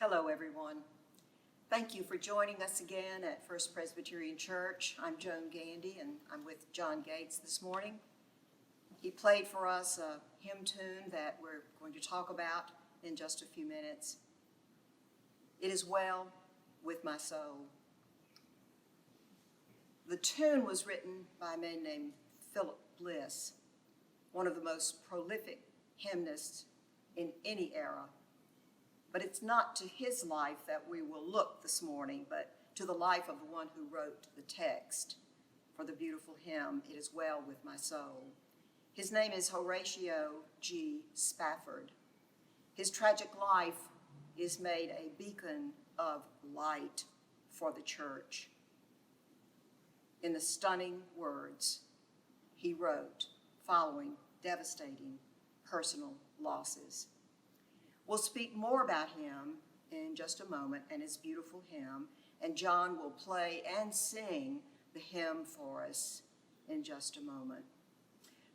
Hello, everyone. Thank you for joining us again at First Presbyterian Church. I'm Joan Gandy, and I'm with John Gates this morning. He played for us a hymn tune that we're going to talk about in just a few minutes. It is well with my soul. The tune was written by a man named Philip Bliss, one of the most prolific hymnists in any era. But it's not to his life that we will look this morning, but to the life of the one who wrote the text for the beautiful hymn, It Is Well With My Soul. His name is Horatio G. Spafford. His tragic life is made a beacon of light for the church. In the stunning words he wrote following devastating personal losses. We'll speak more about him in just a moment and his beautiful hymn, and John will play and sing the hymn for us in just a moment.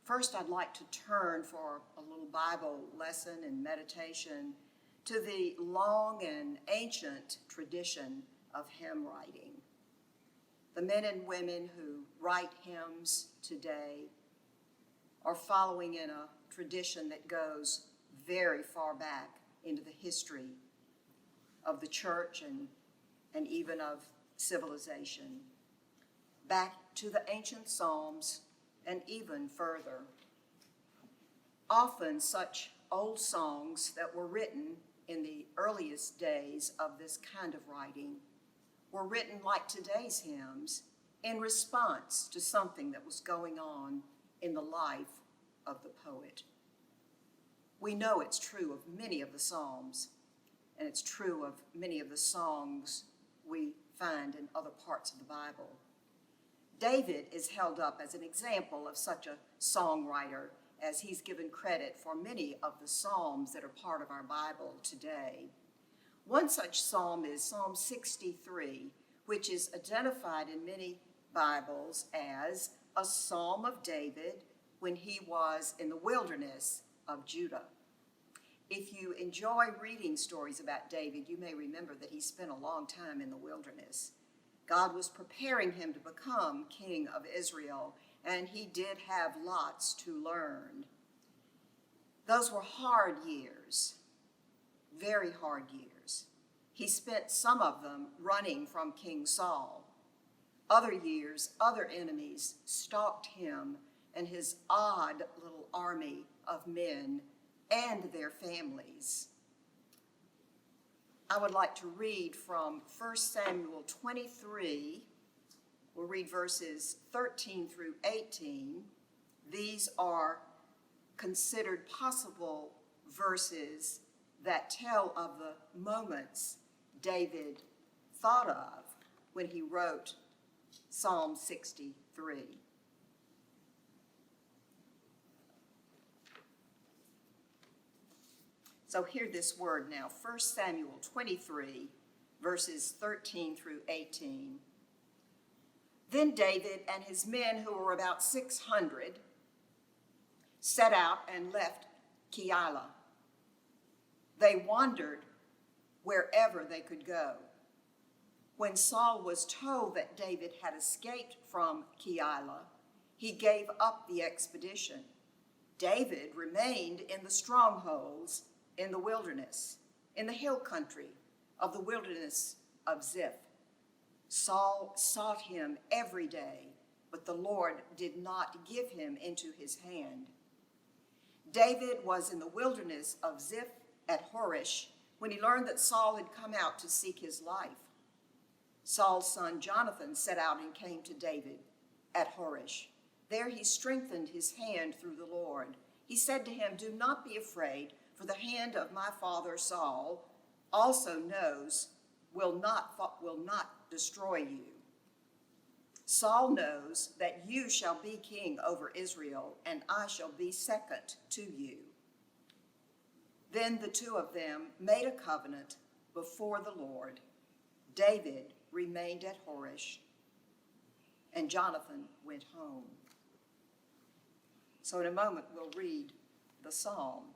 First, I'd like to turn for a little Bible lesson and meditation to the long and ancient tradition of hymn writing. The men and women who write hymns today are following in a tradition that goes very far back into the history of the church and even of civilization, back to the ancient Psalms and even further. Often such old songs that were written in the earliest days of this kind of writing were written like today's hymns in response to something that was going on in the life of the poet. We know it's true of many of the Psalms, and it's true of many of the songs we find in other parts of the Bible. David is held up as an example of such a songwriter, as he's given credit for many of the Psalms that are part of our Bible today. One such psalm is Psalm 63, which is identified in many Bibles as a psalm of David when he was in the wilderness of Judah. If you enjoy reading stories about David, you may remember that he spent a long time in the wilderness. God was preparing him to become king of Israel, and he did have lots to learn. Those were hard years, very hard years. He spent some of them running from King Saul. Other years, other enemies stalked him and his odd little army of men and their families. I would like to read from 1 Samuel 23. We'll read verses 13 through 18. These are considered possible verses that tell of the moments David thought of when he wrote Psalm 63. So hear this word now, 1 Samuel 23, verses 13 through 18. Then David and his men, who were about 600, set out and left Keilah. They wandered wherever they could go. When Saul was told that David had escaped from Keilah, he gave up the expedition. David remained in the strongholds in the wilderness, in the hill country of the wilderness of Ziph. Saul sought him every day, but the Lord did not give him into his hand. David was in the wilderness of Ziph at Horish when he learned that Saul had come out to seek his life. Saul's son Jonathan set out and came to David at Horish. There he strengthened his hand through the Lord. He said to him, "Do not be afraid, for the hand of my father Saul also will not destroy you. Saul knows that you shall be king over Israel, and I shall be second to you." Then the two of them made a covenant before the Lord. David remained at Horish, and Jonathan went home. So in a moment we'll read the psalm.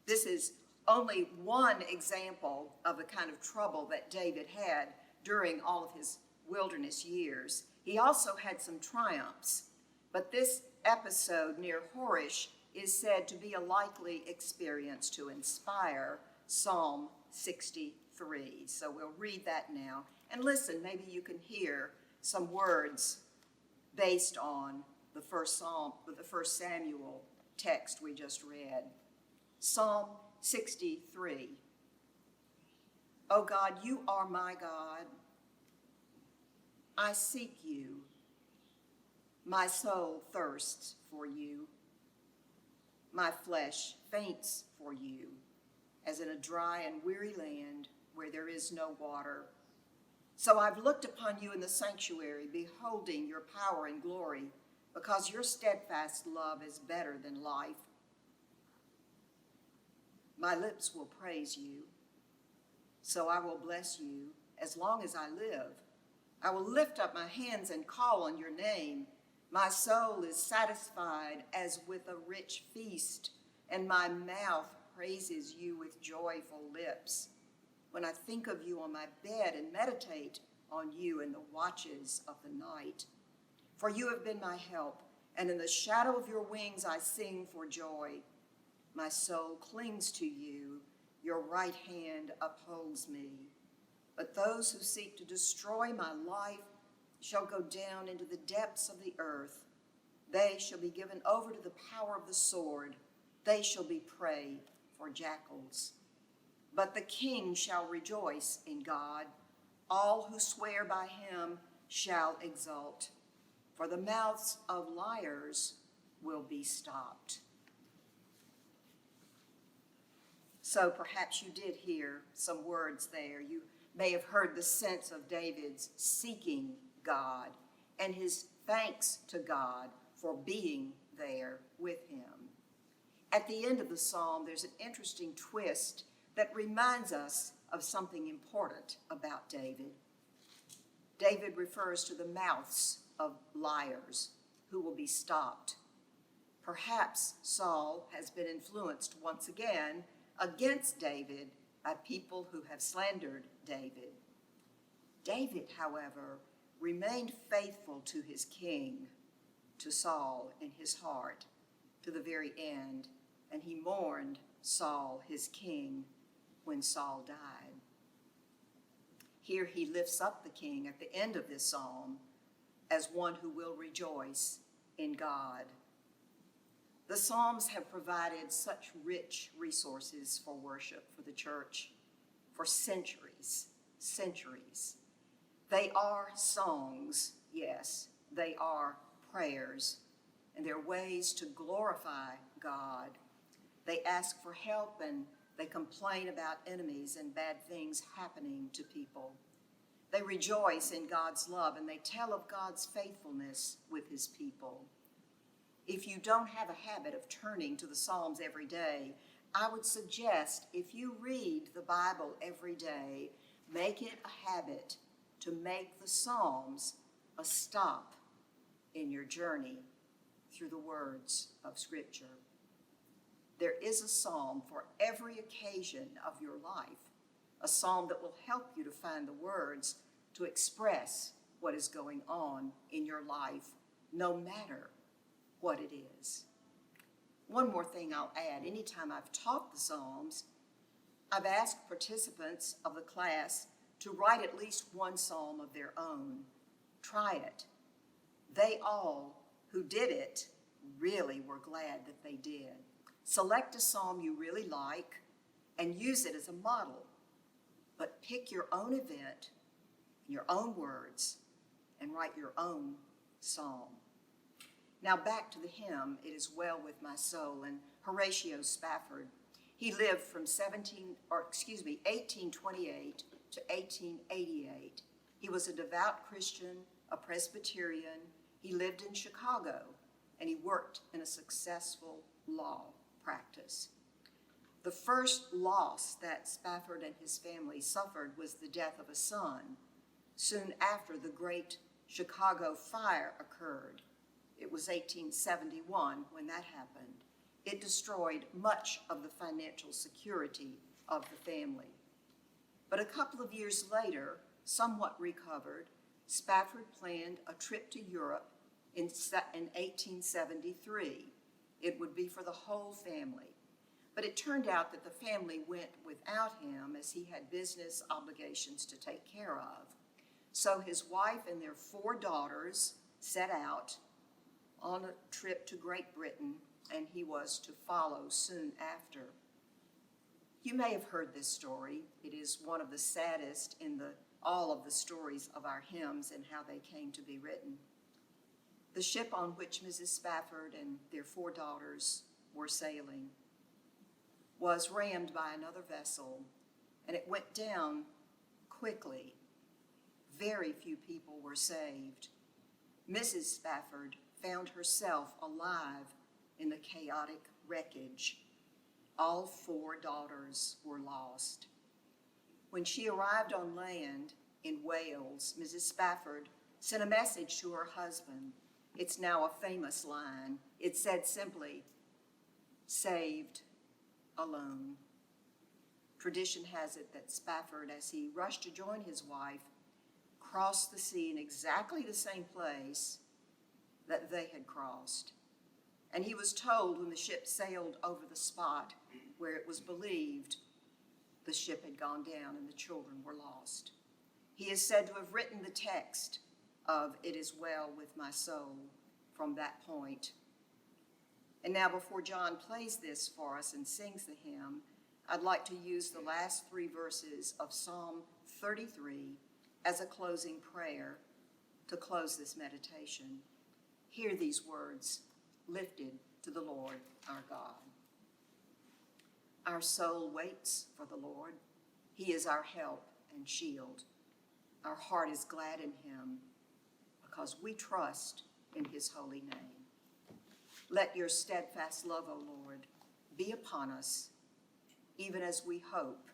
This is only one example of the kind of trouble that David had during all of his wilderness years. He also had some triumphs, but this episode near Horish is said to be a likely experience to inspire Psalm 63. So we'll read that now. And listen, maybe you can hear some words based on the first Samuel text we just read. Psalm 63. O God, you are my God. I seek you. My soul thirsts for you. My flesh faints for you, as in a dry and weary land where there is no water. So I've looked upon you in the sanctuary, beholding your power and glory, because your steadfast love is better than life. My lips will praise you, so I will bless you as long as I live. I will lift up my hands and call on your name. My soul is satisfied as with a rich feast, and my mouth praises you with joyful lips. When I think of you on my bed and meditate on you in the watches of the night. For you have been my help, and in the shadow of your wings I sing for joy. My soul clings to you, your right hand upholds me. But those who seek to destroy my life shall go down into the depths of the earth. They shall be given over to the power of the sword. They shall be prey for jackals. But the king shall rejoice in God. All who swear by him shall exult. For the mouths of liars will be stopped. So perhaps you did hear some words there. You may have heard the sense of David's seeking God and his thanks to God for being there with him. At the end of the psalm, there's an interesting twist that reminds us of something important about David. David refers to the mouths of liars who will be stopped. Perhaps Saul has been influenced once again against David by people who have slandered David. David, however, remained faithful to his king, to Saul in his heart, to the very end, and he mourned Saul, his king, when Saul died. Here he lifts up the king at the end of this psalm as one who will rejoice in God. The Psalms have provided such rich resources for worship for the church for centuries. They are songs, yes, they are prayers, and they're ways to glorify God. They ask for help and they complain about enemies and bad things happening to people. They rejoice in God's love and they tell of God's faithfulness with his people. If you don't have a habit of turning to the Psalms every day, I would suggest if you read the Bible every day, make it a habit to make the Psalms a stop in your journey through the words of Scripture. There is a psalm for every occasion of your life, a psalm that will help you to find the words to express what is going on in your life, no matter what it is. One more thing I'll add. Anytime I've taught the Psalms, I've asked participants of the class to write at least one psalm of their own. Try it. They all who did it really were glad that they did. Select a psalm you really like and use it as a model, but pick your own event, your own words, and write your own psalm. Now back to the hymn, It Is Well With My Soul, and Horatio Spafford. He lived from 1828 to 1888. He was a devout Christian, a Presbyterian. He lived in Chicago, and he worked in a successful law practice. The first loss that Spafford and his family suffered was the death of a son, soon after the Great Chicago Fire occurred. It was 1871 when that happened. It destroyed much of the financial security of the family. But a couple of years later, somewhat recovered, Spafford planned a trip to Europe in 1873. It would be for the whole family. But it turned out that the family went without him as he had business obligations to take care of. So his wife and their 4 daughters set out on a trip to Great Britain, and he was to follow soon after. You may have heard this story. It is one of the saddest in all of the stories of our hymns and how they came to be written. The ship on which Mrs. Spafford and their 4 daughters were sailing was rammed by another vessel, and it went down quickly. Very few people were saved. Mrs. Spafford found herself alive in the chaotic wreckage. All 4 daughters were lost. When she arrived on land in Wales, Mrs. Spafford sent a message to her husband. It's now a famous line. It said simply, "Saved alone." Tradition has it that Spafford, as he rushed to join his wife, crossed the sea in exactly the same place that they had crossed. And he was told when the ship sailed over the spot where it was believed the ship had gone down and the children were lost. He is said to have written the text of "It is well with my soul" from that point. And now, before John plays this for us and sings the hymn, I'd like to use the last 3 verses of Psalm 33 as a closing prayer to close this meditation. Hear these words lifted to the Lord our God. Our soul waits for the Lord. He is our help and shield. Our heart is glad in him because we trust in his holy name. Let your steadfast love, O Lord, be upon us, even as we hope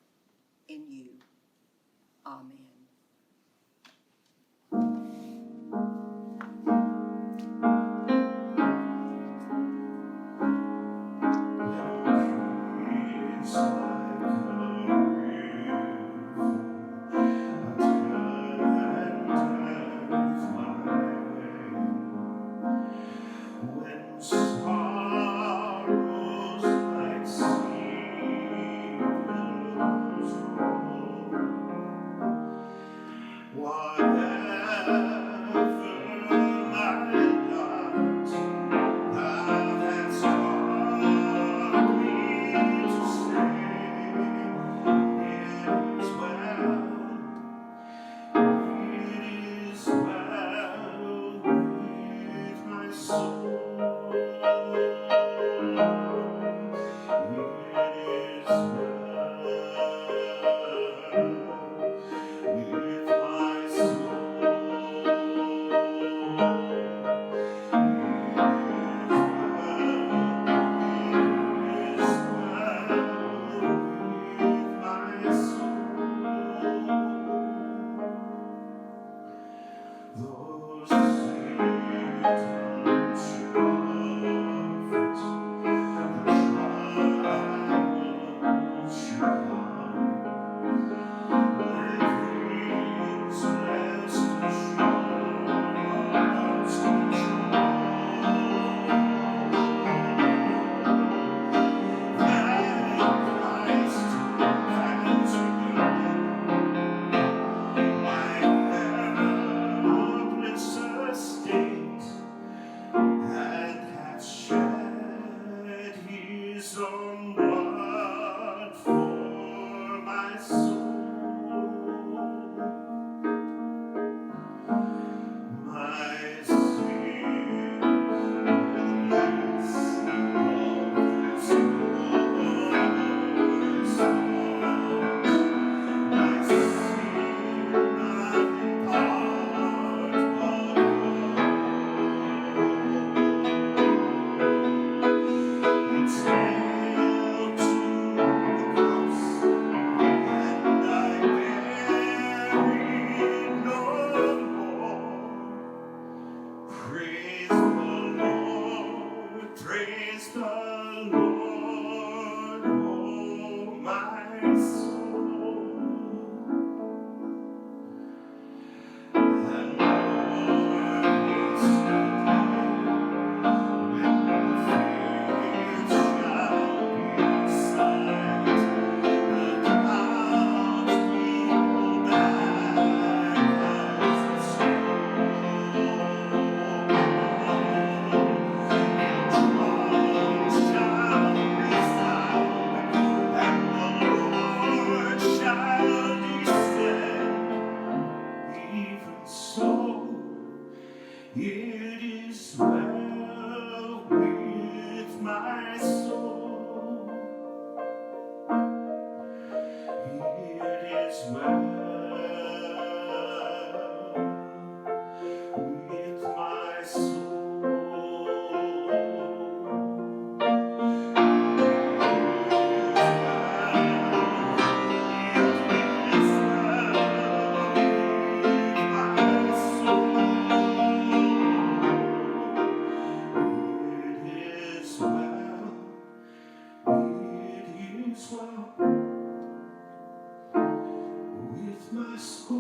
in you. Amen. With my soul.